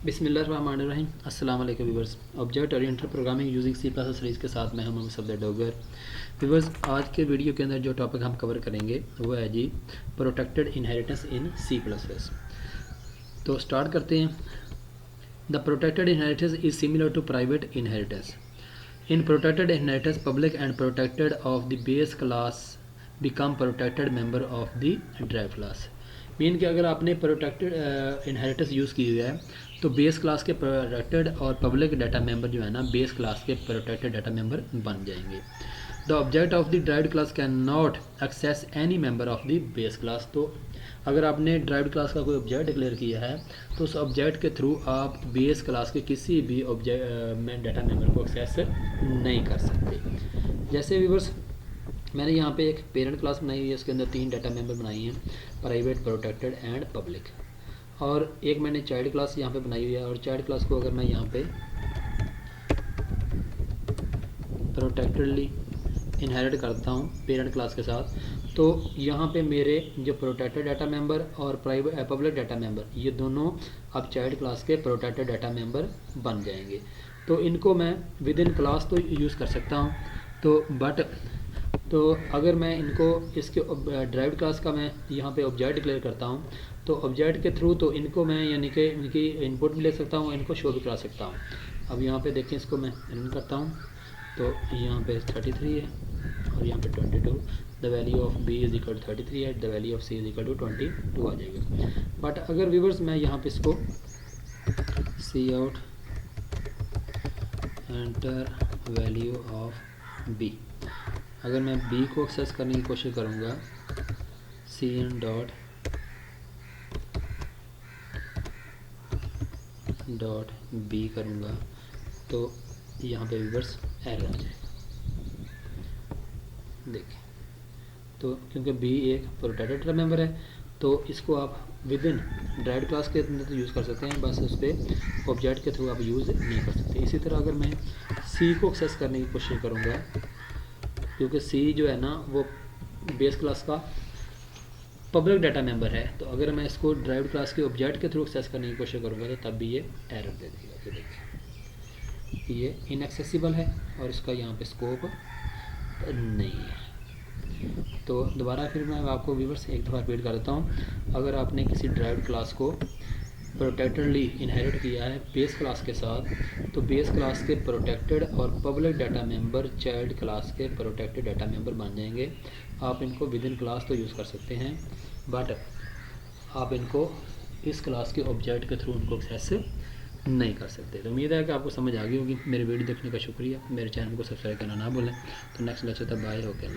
बिस्मिल्लाहिर्रहमानिर्रहीम। अस्सलाम वालेकुम viewers. Object oriented programming using C plus series के साथ मैं हूं सफदर डोगर। व्यूअर्स, आज के वीडियो के अंदर जो टॉपिक हम कवर करेंगे वो है जी protected inheritance in C plus plus. तो स्टार्ट करते हैं। The protected inheritance is similar to private inheritance. In protected inheritance public and protected of the base class become protected member of the drive class. Mean कि अगर आपने protected inheritance use की हुई है तो बेस क्लास के protected और public data member जो है ना बेस क्लास के प्रोटेक्टेड डाटा मेंबर बन जाएंगे। The object of the derived class can not access any member of the base class. तो अगर आपने ड्राइव्ड क्लास का कोई ऑब्जेक्ट डिक्लेयर किया है तो उस ऑब्जेक्ट के थ्रू आप बेस क्लास के किसी भी ऑब्जेक्ट डाटा मेंबर को एक्सेस नहीं कर सकते। जैसे व्यूअर्स, मैंने यहाँ पे एक पेरेंट क्लास बनाई हुई है, उसके अंदर 3 डाटा मेंबर बनाई हैं, प्राइवेट, प्रोटेक्टेड एंड पब्लिक। और एक मैंने चाइल्ड क्लास यहाँ पे बनाई हुई है, और चाइल्ड क्लास को अगर मैं यहाँ पे प्रोटेक्टेडली इनहेरिट करता हूँ पेरेंट क्लास के साथ, तो यहाँ पे मेरे जो प्रोटेक्टेड डाटा मेंबर और प्राइवेट पब्लिक डाटा मेंबर ये दोनों अब चाइल्ड क्लास के प्रोटेक्टेड डाटा मेंबर बन जाएंगे। तो इनको मैं विद इन क्लास तो यूज़ कर सकता हूँ, तो अगर मैं इनको इसके ड्राइव्ड क्लास का मैं यहाँ पे ऑब्जेक्ट डिक्लेयर करता हूँ तो ऑब्जेक्ट के थ्रू तो इनको मैं यानी कि इनकी इनपुट भी ले सकता हूँ, इनको शो भी करा सकता हूँ। अब यहाँ पे देखें, इसको मैं रन करता हूँ तो यहाँ पे 33 है और यहाँ पे 22। The value of B is equal 33 है, the value of C is equal to 22 आ जाएगा। बट अगर व्यूवर्स मैं यहाँ पे इसको cout enter value of B, अगर मैं b को एक्सेस करने की कोशिश करूँगा सी इन डॉट बी करूँगा तो यहाँ पे व्यूअर्स एरर आ जाएगा। देखिए, तो क्योंकि b एक प्रोटेक्टेड डाटा मेंबर है तो इसको आप विद इन ड्राइव्ड क्लास के अंदर तो यूज़ कर सकते हैं, बस उस पर ऑब्जेक्ट के थ्रू आप यूज़ नहीं कर सकते। इसी तरह अगर मैं c को एक्सेस करने की कोशिश करूँगा, क्योंकि सी जो है ना वो बेस क्लास का पब्लिक डाटा मेंबर है, तो अगर मैं इसको ड्राइव्ड क्लास के ऑब्जेक्ट के थ्रू एक्सेस करने की कोशिश करूँगा तो तब भी ये एरर दे देगा। ये देखिए, ये इनएक्सेसिबल है और इसका यहाँ पे स्कोप नहीं है। तो दोबारा फिर मैं आपको व्यूअर्स एक दफ़ा रिपीट कर देता हूँ। अगर आपने किसी ड्राइव्ड क्लास को प्रोटेक्टेडली इनहेरिट किया है बेस क्लास के साथ, तो बेस क्लास के प्रोटेक्टेड और public data member child class के प्रोटेक्टेड डाटा मेंबर बन जाएंगे। आप इनको विद इन क्लास तो यूज़ कर सकते हैं, बट आप इनको इस क्लास के ऑब्जेक्ट के थ्रू उनको एक्सेस नहीं कर सकते। तो उम्मीद है कि आपको समझ आ गई होगी। मेरी वीडियो देखने का शुक्रिया। मेरे चैनल को सब्सक्राइब करना ना भूलें। तो नेक्स्ट लेक्चर तक बाय, ओके।